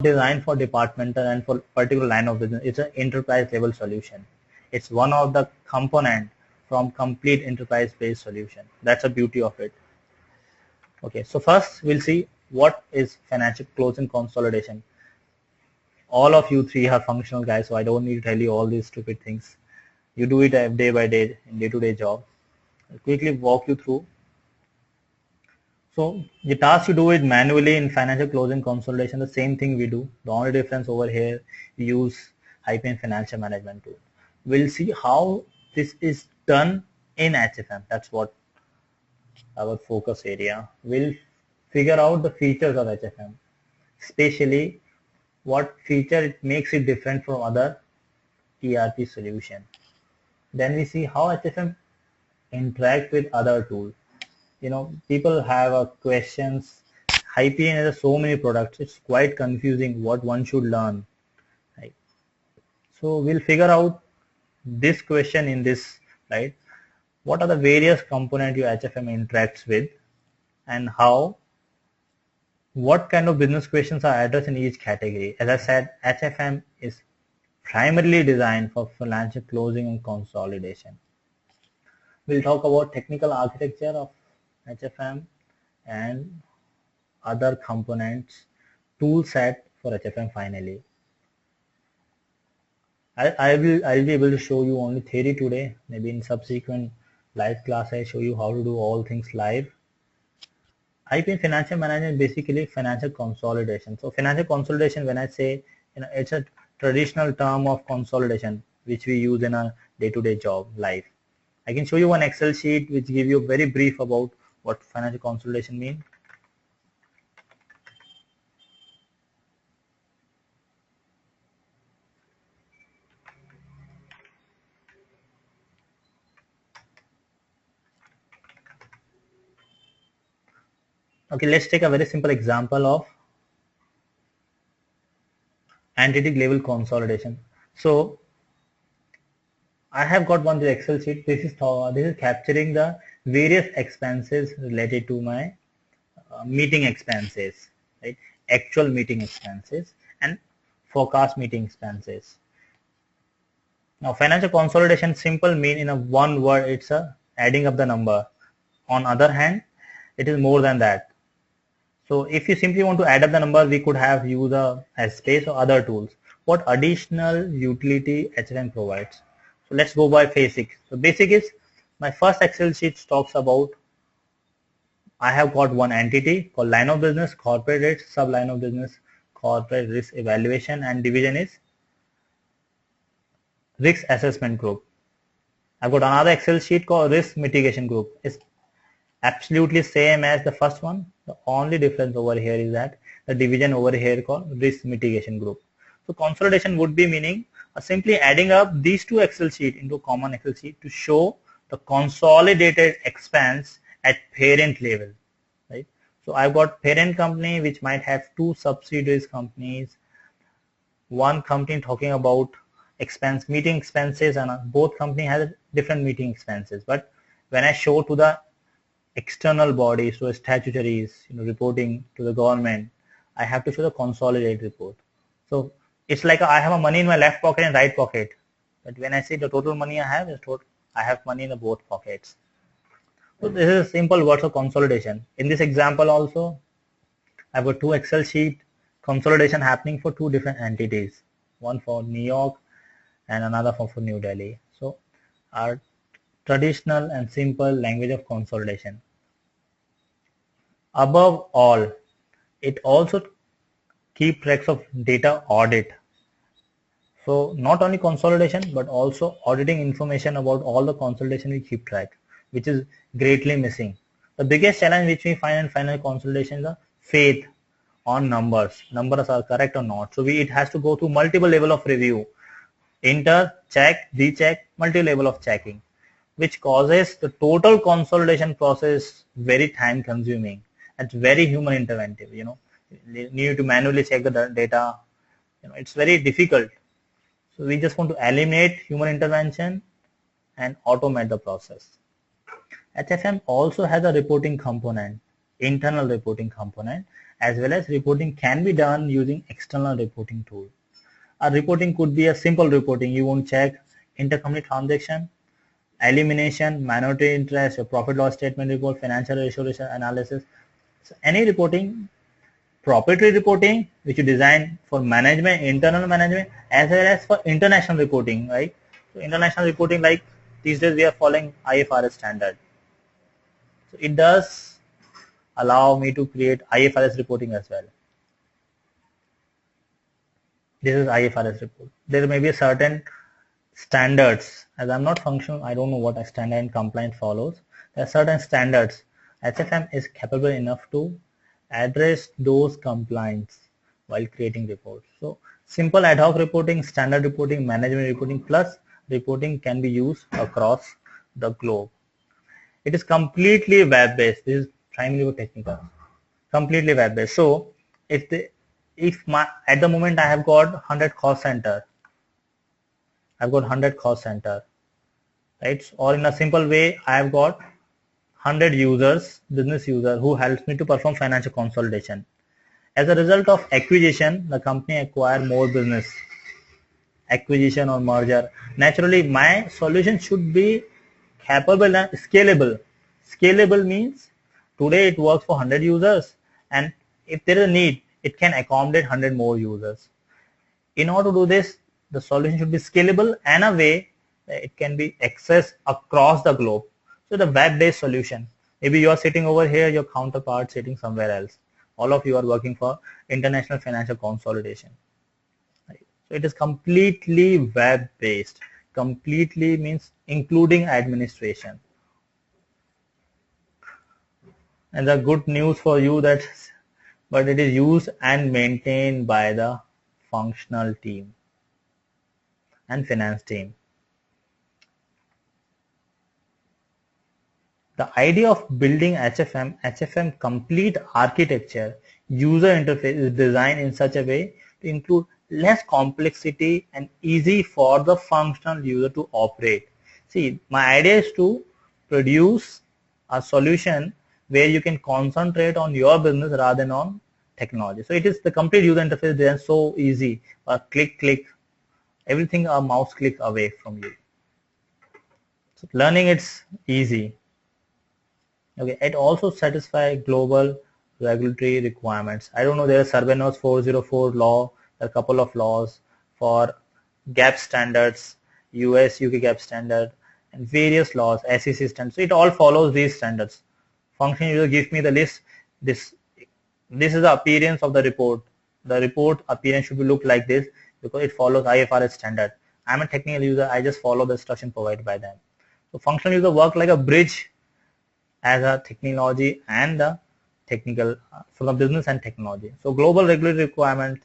designed for departmental and for particular line of business. It's an enterprise level solution. It's one of the component from complete enterprise based solution. That's the beauty of it. Okay, so first we'll see what is financial close and consolidation. All of you three are functional guys, so I don't need to tell you all these stupid things. You do it day by day in day-to-day job. I'll quickly walk you through. So the task you do it manually in financial closing consolidation, the same thing we do. The only difference over here, we use HFM financial management tool. We'll see how this is done in HFM. That's what our focus area. We'll figure out the features of HFM, especially what feature it makes it different from other ERP solution. Then we see how HFM interact with other tools. People have questions. HFM has so many products. It's quite confusing what one should learn. Right? So we'll figure out this question in this, right? What are the various components your HFM interacts with, and what kind of business questions are addressed in each category. As I said, HFM is primarily designed for financial closing and consolidation. We'll talk about technical architecture of HFM and other components, tool set for HFM finally. I'll be able to show you only theory today. Maybe in subsequent live class I show you how to do all things live. HFM financial management is basically financial consolidation. So financial consolidation, when I say, it's a traditional term of consolidation which we use in a day-to-day job life. I can show you one Excel sheet which give you very brief about what financial consolidation means. Okay, let's take a very simple example of entity level consolidation. So I have got one Excel sheet. This is capturing the various expenses related to my meeting expenses, right? Actual meeting expenses and forecast meeting expenses. Now, financial consolidation simple mean in a one word, it's adding up the number. On other hand, it is more than that. So if you simply want to add up the number, we could have used a space or other tools. What additional utility HFM provides? So let's go by basic. So basic is, my first Excel sheet talks about, I have got one entity called line of business, corporate risk, sub line of business, corporate risk evaluation, and division is risk assessment group. I've got another Excel sheet called risk mitigation group. It's absolutely same as the first one. The only difference over here is that the division over here called risk mitigation group. So consolidation would be meaning simply adding up these two Excel sheet into a common Excel sheet to show the consolidated expense at parent level, right? So I've got parent company which might have two subsidiaries companies, one company talking about meeting expenses, and both company has different meeting expenses. But when I show to the external bodies, so statutories, reporting to the government, I have to show the consolidated report. So it's like I have a money in my left pocket and right pocket. But when I say the total money I have is total, I have money in both pockets. So this is a simple words of consolidation. In this example also, I've got two Excel sheet consolidation happening for two different entities, one for New York and another for New Delhi. So our traditional and simple language of consolidation. Above all, it also keep tracks of data audit. So not only consolidation, but also auditing information about all the consolidation we keep track, which is greatly missing. The biggest challenge which we find in final consolidation is the faith on numbers. Numbers are correct or not. So it has to go through multiple level of review. Enter, check, recheck, multi-level of checking, which causes the total consolidation process very time consuming. It's very human interventive, you need to manually check the data. It's very difficult. So we just want to eliminate human intervention and automate the process. HFM also has a reporting component, internal reporting component, as well as reporting can be done using external reporting tool. A reporting could be a simple reporting. You won't check intercompany transaction, elimination, minority interest, your profit loss statement report, financial ratio analysis. So any reporting, proprietary reporting, which you design for management, internal management, as well as for international reporting, right? So international reporting, like these days we are following IFRS standard. So it does allow me to create IFRS reporting as well. This is IFRS report. There may be a certain standards. As I'm not functional, I don't know what a standard and compliance follows. There are certain standards. HFM is capable enough to address those compliance while creating reports. So simple ad hoc reporting, standard reporting, management reporting plus reporting can be used across the globe. It is completely web-based. This is primarily technical. Completely web-based. So at the moment I have got 100 cost center. I've got 100 cost center, right? Or in a simple way, I've got 100 users, business user who helps me to perform financial consolidation. As a result of acquisition, the company acquire more business, acquisition or merger. Naturally, my solution should be capable and scalable. Scalable means today it works for 100 users, and if there is a need, it can accommodate 100 more users. In order to do this, the solution should be scalable and a way that it can be accessed across the globe. So the web-based solution. Maybe you are sitting over here, your counterpart sitting somewhere else. All of you are working for international financial consolidation. Right? So it is completely web-based. Completely means including administration. And the good news for you that, but it is used and maintained by the functional team and finance team. The idea of building HFM complete architecture, user interface is designed in such a way to include less complexity and easy for the functional user to operate. See, my idea is to produce a solution where you can concentrate on your business rather than on technology. So it is the complete user interface designed so easy, a click, everything a mouse click away from you. So learning it's easy. Okay, it also satisfies global regulatory requirements. I don't know, there is Sarbanes 404 law, a couple of laws for GAP standards, US, UK GAP standard, and various laws, SEC standards. So it all follows these standards. Function user gives me the list. This is the appearance of the report. The report appearance should be look like this because it follows IFRS standard. I'm a technical user. I just follow the instruction provided by them. So functional user work like a bridge as a technology and the technical for the business and technology. So global regulatory requirement,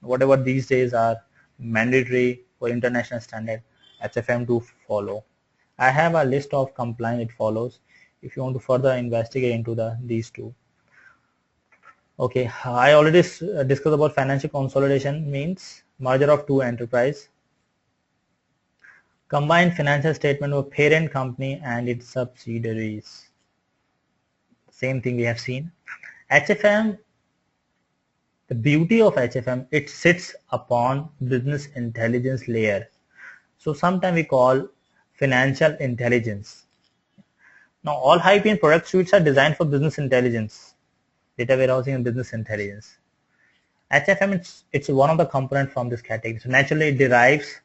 whatever these days are mandatory for international standard, HFM to follow. I have a list of compliance it follows if you want to further investigate into these two. Okay, I already discussed about financial consolidation means merger of two enterprise. Combined financial statement of parent company and its subsidiaries. Same thing we have seen. HFM, the beauty of HFM, it sits upon business intelligence layer. So sometimes we call financial intelligence. Now all high-end product suites are designed for business intelligence, data warehousing and business intelligence. HFM, it's one of the components from this category. So naturally it derives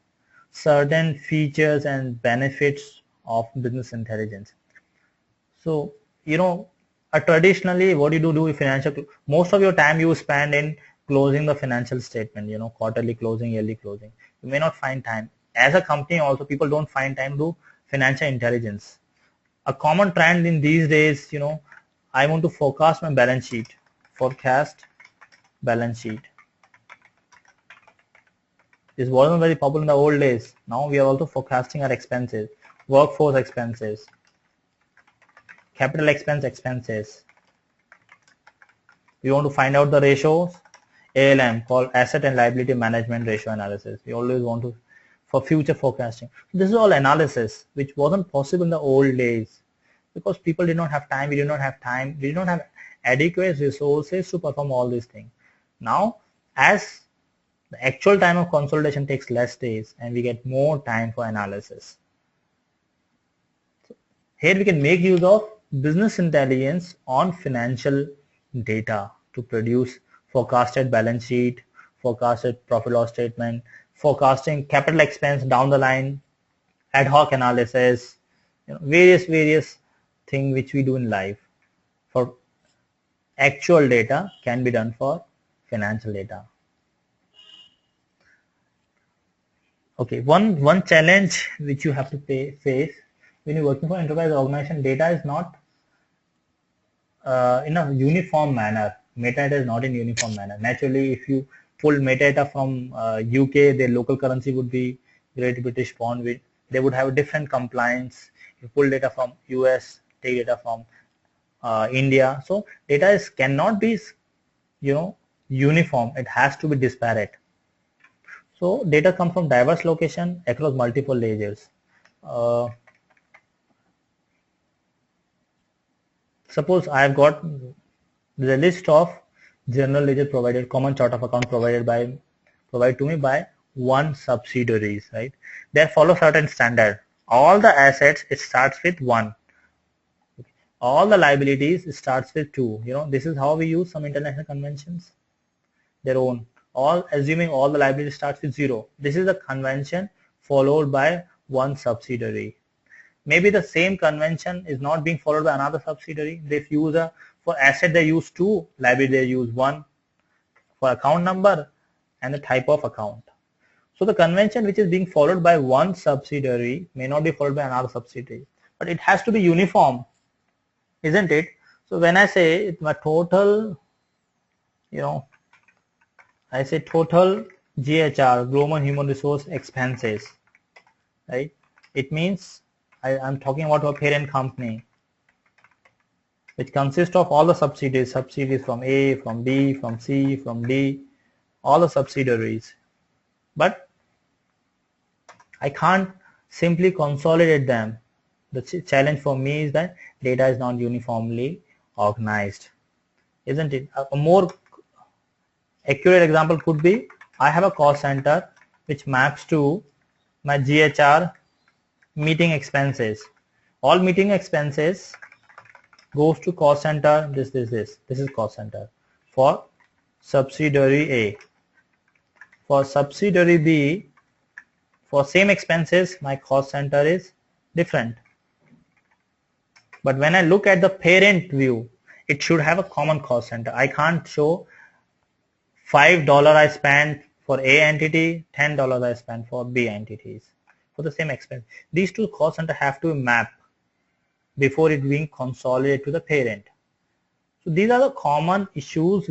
certain features and benefits of business intelligence. So, traditionally what you do with financial, most of your time you spend in closing the financial statement, quarterly closing, yearly closing. You may not find time. As a company also, people don't find time to do financial intelligence. A common trend in these days, I want to forecast my balance sheet, forecast balance sheet. This wasn't very popular in the old days. Now we are also forecasting our expenses, workforce expenses, capital expenses. We want to find out the ratios, ALM, called asset and liability management ratio analysis. We always want to, for future forecasting. This is all analysis which wasn't possible in the old days because people did not have time. We did not have time. We did not have adequate resources to perform all these things. Now, as the actual time of consolidation takes less days and we get more time for analysis. Here we can make use of business intelligence on financial data to produce forecasted balance sheet, forecasted profit loss statement, forecasting capital expense down the line, ad hoc analysis, various things which we do in life for actual data can be done for financial data. Okay, one challenge which you have to face when you're working for enterprise organization, data is not in a uniform manner. Metadata is not in uniform manner. Naturally, if you pull metadata from UK, their local currency would be Great British Pound. They would have a different compliance. You pull data from US, take data from India. So data cannot be, uniform. It has to be disparate. So data comes from diverse location across multiple layers. Suppose I have got the list of general ledger provided, common chart of account provided to me by one subsidiaries, right? They follow certain standard. All the assets, it starts with 1. All the liabilities, it starts with 2. This is how we use some international conventions, their own. All assuming all the liability starts with 0. This is a convention followed by one subsidiary. Maybe the same convention is not being followed by another subsidiary. They use for asset they use 2, liability they use 1, for account number and the type of account. So the convention which is being followed by one subsidiary may not be followed by another subsidiary, but it has to be uniform, isn't it? So when I say my total, I say total GHR, Global Human Resource Expenses, right? It means I'm talking about a parent company which consists of all the subsidiaries from A, from B, from C, from D, all the subsidiaries. But I can't simply consolidate them. The challenge for me is that data is not uniformly organized, isn't it? A more accurate example could be, I have a cost center which maps to my GHR meeting expenses. All meeting expenses goes to cost center. This is cost center for subsidiary A. For subsidiary B, for same expenses, my cost center is different. But when I look at the parent view, it should have a common cost center. I can't show $5 I spent for A entity, $10 I spent for B entities for the same expense. These two cost center have to map before it being consolidated to the parent. So these are the common issues